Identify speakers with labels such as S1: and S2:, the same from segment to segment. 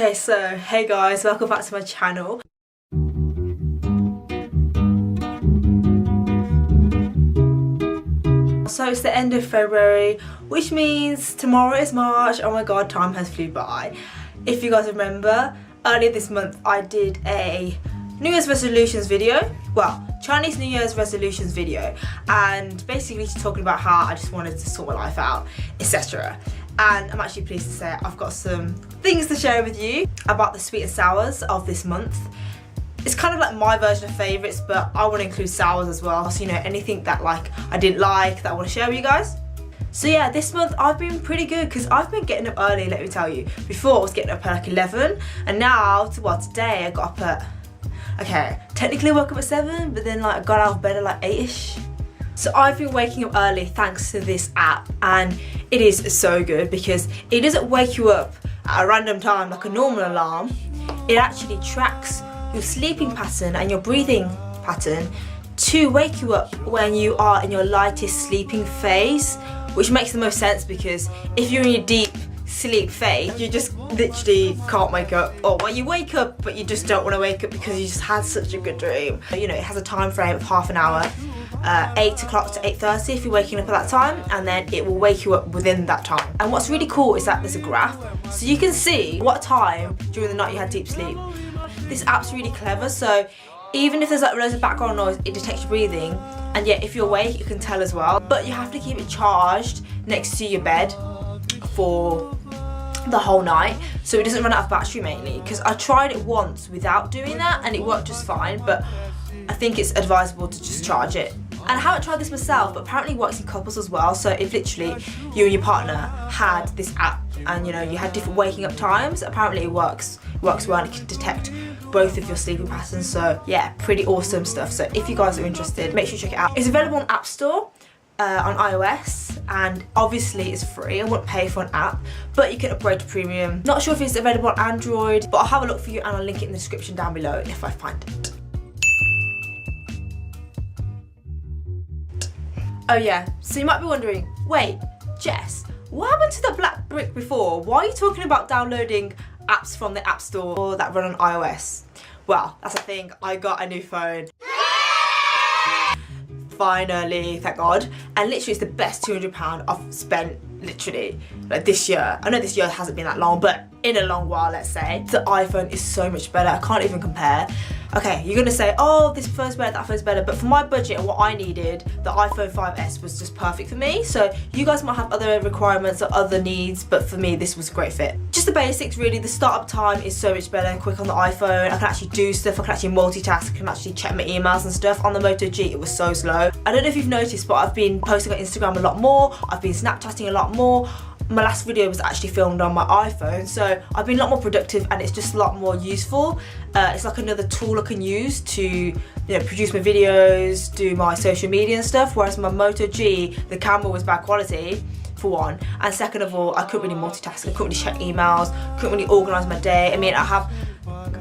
S1: Okay, so hey guys, welcome back to my channel. So it's the end of February, which means tomorrow is March. Oh my god, time has flew by. If you guys remember, earlier this month I did a New Year's resolutions video. Well, Chinese New Year's resolutions video, and basically just talking about how I just wanted to sort my life out, etc. And I'm actually pleased to say I've got some things to share with you about the sweet and sours of this month. It's kind of like my version of favourites, but I want to include sours as well, so you know, anything that like I didn't like that I want to share with you guys. So yeah, this month I've been pretty good because I've been getting up early, let me tell you. Before I was getting up at like 11, and now, today I got up at, okay, technically I woke up at 7, but then like I got out of bed at like 8ish. So I've been waking up early thanks to this app, and it is so good because it doesn't wake you up at a random time like a normal alarm. It actually tracks your sleeping pattern and your breathing pattern to wake you up when you are in your lightest sleeping phase, which makes the most sense because if you're in your deep sleep phase, you just literally can't wake up, or well, you wake up but you just don't want to wake up because you just had such a good dream. You know, it has a time frame of half an hour, 8 o'clock to 8:30 if you're waking up at that time, and then it will wake you up within that time. And what's really cool is that there's a graph, so you can see what time during the night you had deep sleep. This app's really clever, so even if there's like loads of background noise, it detects your breathing, and yet if you're awake it can tell as well. But you have to keep it charged next to your bed for the whole night so it doesn't run out of battery, mainly because I tried it once without doing that and it worked just fine, but I think it's advisable to just charge it. And I haven't tried this myself, but apparently it works in couples as well. So if literally you and your partner had this app and you know you had different waking up times, apparently it works well and it can detect both of your sleeping patterns. So yeah, pretty awesome stuff. So if you guys are interested, make sure you check it out. It's available on App Store on iOS, and obviously it's free. I won't pay for an app, but you can upgrade to premium. Not sure if it's available on Android, but I'll have a look for you and I'll link it in the description down below if I find it. Oh yeah, so you might be wondering, wait, Jess, what happened to the black brick before? Why are you talking about downloading apps from the App Store that run on iOS? Well, that's the thing, I got a new phone. Finally, thank God. And literally it's the best £200 I've spent literally like this year. I know this year hasn't been that long, but in a long while, let's say. The iPhone is so much better, I can't even compare. Okay, you're gonna say, oh, this phone's better, that phone's better, but for my budget and what I needed, the iPhone 5S was just perfect for me. So you guys might have other requirements or other needs, but for me, this was a great fit. Just the basics, really. The startup time is so much better and quick on the iPhone. I can actually do stuff, I can actually multitask, I can actually check my emails and stuff. On the Moto G, it was so slow. I don't know if you've noticed, but I've been posting on Instagram a lot more, I've been Snapchatting a lot more. My last video was actually filmed on my iPhone, so I've been a lot more productive and it's just a lot more useful. It's like another tool I can use to, you know, produce my videos, do my social media and stuff, whereas my Moto G, the camera was bad quality, for one, and second of all, I couldn't really multitask, I couldn't really check emails, couldn't really organise my day. I mean, I have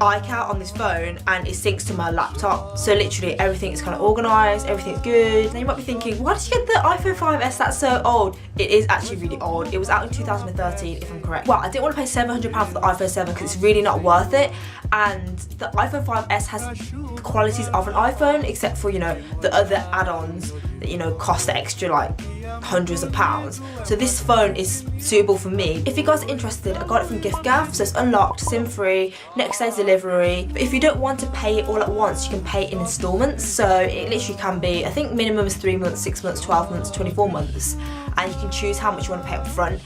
S1: iCloud on this phone and it syncs to my laptop, so literally everything is kind of organised, everything's good. Then you might be thinking, why did you get the iPhone 5S? That's so old. It is actually really old. It was out in 2013 if I'm correct. Well, I didn't want to pay £700 for the iPhone 7 because it's really not worth it, and the iPhone 5S has the qualities of an iPhone except for, you know, the other add-ons that, you know, cost the extra like hundreds of pounds. So this phone is suitable for me. If you guys are interested, I got it from giffgaff, so it's unlocked, SIM free, next day delivery. But if you don't want to pay it all at once, you can pay it in installments. So it literally can be, I think minimum is 3 months, 6 months, 12 months, 24 months, and you can choose how much you want to pay up front.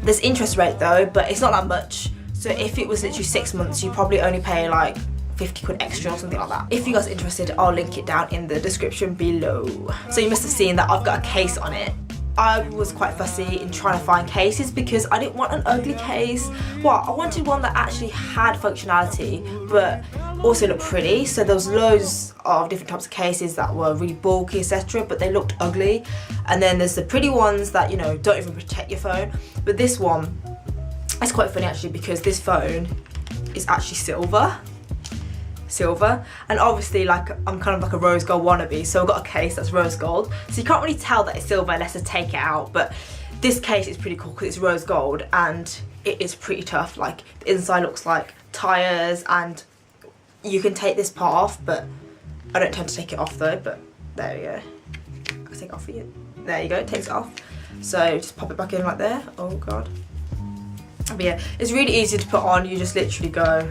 S1: There's interest rate though, but it's not that much. So if it was literally 6 months, you probably only pay like 50 quid extra or something like that. If you guys are interested, I'll link it down in the description below. So you must have seen that I've got a case on it. I was quite fussy in trying to find cases because I didn't want an ugly case. Well, I wanted one that actually had functionality but also looked pretty. So there was loads of different types of cases that were really bulky, etc., but they looked ugly. And then there's the pretty ones that, you know, don't even protect your phone. But this one, it's quite funny actually because this phone is actually silver, and obviously like I'm kind of like a rose gold wannabe, so I've got a case that's rose gold, so you can't really tell that it's silver unless I take it out. But this case is pretty cool because it's rose gold and it is pretty tough. Like the inside looks like tyres, and you can take this part off, but I don't tend to take it off though, but there we go. I can take it off for you. There you go, it takes it off. So just pop it back in like there. Oh god. But yeah, it's really easy to put on. You just literally go.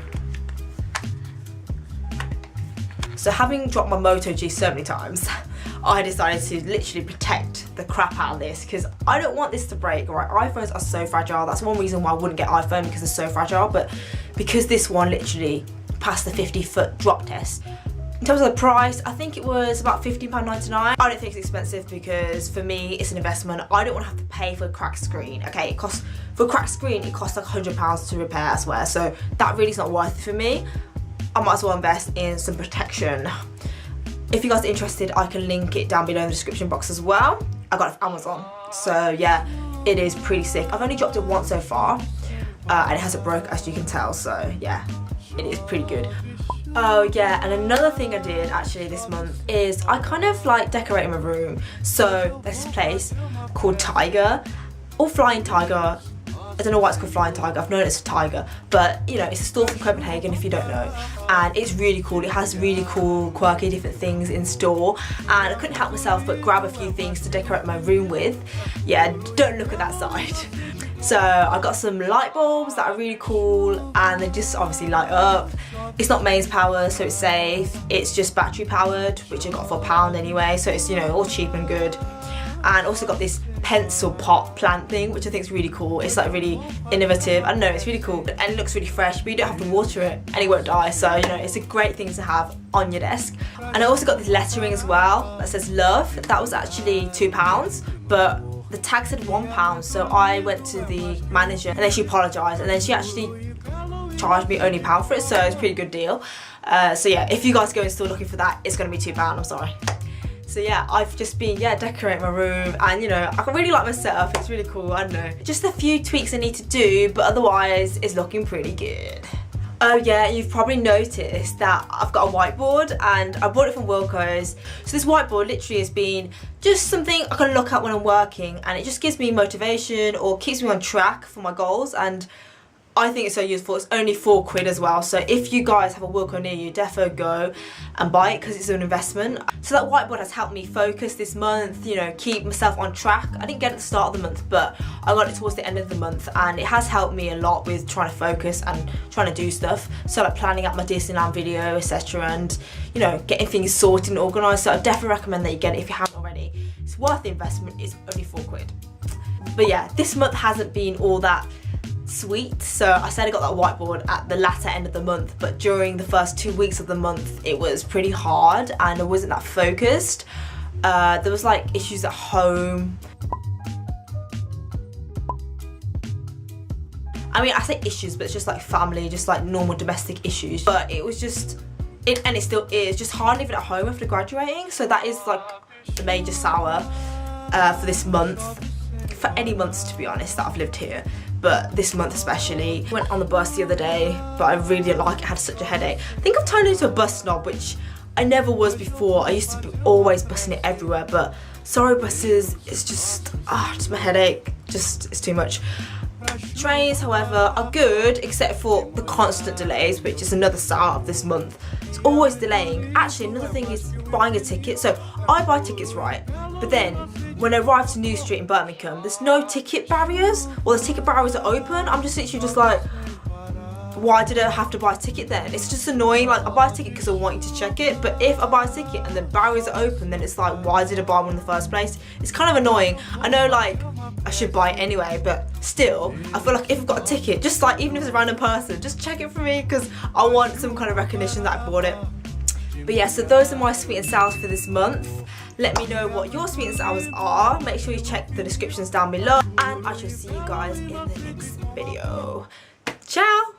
S1: So having dropped my Moto G so many times, I decided to literally protect the crap out of this because I don't want this to break, right? iPhones are so fragile. That's one reason why I wouldn't get iPhone, because they're so fragile. But because this one literally passed the 50-foot drop test. In terms of the price, I think it was about £15.99. I don't think it's expensive because for me, it's an investment. I don't want to have to pay for a cracked screen. Okay, it costs, for a cracked screen, it costs like £100 to repair, I swear. So that really is not worth it for me. I might as well invest in some protection. If you guys are interested, I can link it down below in the description box as well. I got it from Amazon. So yeah, it is pretty sick. I've only dropped it once so far, and it hasn't broke, as you can tell. So yeah, it is pretty good. Oh yeah, and another thing I did actually this month is I kind of like decorated my room. So there's this place called Tiger, or Flying Tiger. I don't know why it's called Flying Tiger, I've known it's a tiger, but you know, it's a store from Copenhagen if you don't know, and it's really cool. It has really cool, quirky, different things in store, and I couldn't help myself but grab a few things to decorate my room with. Yeah, don't look at that side. So I got some light bulbs that are really cool, and they just obviously light up. It's not mains power, so it's safe. It's just battery powered, which I got for £1 anyway, so it's, you know, all cheap and good. And also got this pencil pot plant thing, which I think is really cool. It's like really innovative. I don't know, it's really cool, and it looks really fresh, but you don't have to water it and it won't die. So you know, it's a great thing to have on your desk. And I also got this lettering as well that says love. That was actually £2, but the tag said £1, so I went to the manager and then she apologised, and then she actually charged me only £1 for it, so it's a pretty good deal. So yeah, if you guys go in store looking for that, it's going to be £2, I'm sorry. So yeah, I've just been, decorating my room, and you know, I really like my setup, it's really cool, I don't know. Just a few tweaks I need to do, but otherwise it's looking pretty good. Oh yeah, you've probably noticed that I've got a whiteboard, and I bought it from Wilko's. So this whiteboard literally has been just something I can look at when I'm working, and it just gives me motivation or keeps me on track for my goals, and I think it's so useful. It's only £4 as well, so if you guys have a Wilko near you, defo go and buy it because it's an investment. So that whiteboard has helped me focus this month, you know, keep myself on track. I didn't get it at the start of the month, but I got it towards the end of the month, and it has helped me a lot with trying to focus and trying to do stuff. So like planning out my Disneyland video, etc., and you know, getting things sorted and organised. So I definitely recommend that you get it if you haven't already. It's worth the investment. It's only £4. But yeah, this month hasn't been all that sweet. So I said I got that whiteboard at the latter end of the month, but during the first 2 weeks of the month it was pretty hard and I wasn't that focused. There was like issues at home. I mean, I say issues, but it's just like family, just like normal domestic issues. But it was just, and it still is, just hard living at home after graduating. So that is like the major sour for this month. For any months, to be honest, that I've lived here. But this month especially. I went on the bus the other day, but I really didn't like it. I had such a headache. I think I've turned into a bus snob, which I never was before. I used to be always bussing it everywhere, but sorry buses, it's just my headache. It's too much. Trains, however, are good, except for the constant delays, which is another sour of this month. It's always delaying. Actually, another thing is buying a ticket. So I buy tickets, right? But then when I arrive to New Street in Birmingham, there's no ticket barriers. Well, the ticket barriers are open. I'm just literally just like, why did I have to buy a ticket then? It's just annoying. Like, I buy a ticket because I want you to check it, but if I buy a ticket and the barriers are open, then it's like, why did I buy one in the first place? It's kind of annoying. I know, like, I should buy it anyway, but still, I feel like if I've got a ticket, just like, even if it's a random person, just check it for me because I want some kind of recognition that I bought it. But yeah, so those are my sweet and sours for this month. Let me know what your sweet and sours are. Make sure you check the descriptions down below, and I shall see you guys in the next video. Ciao!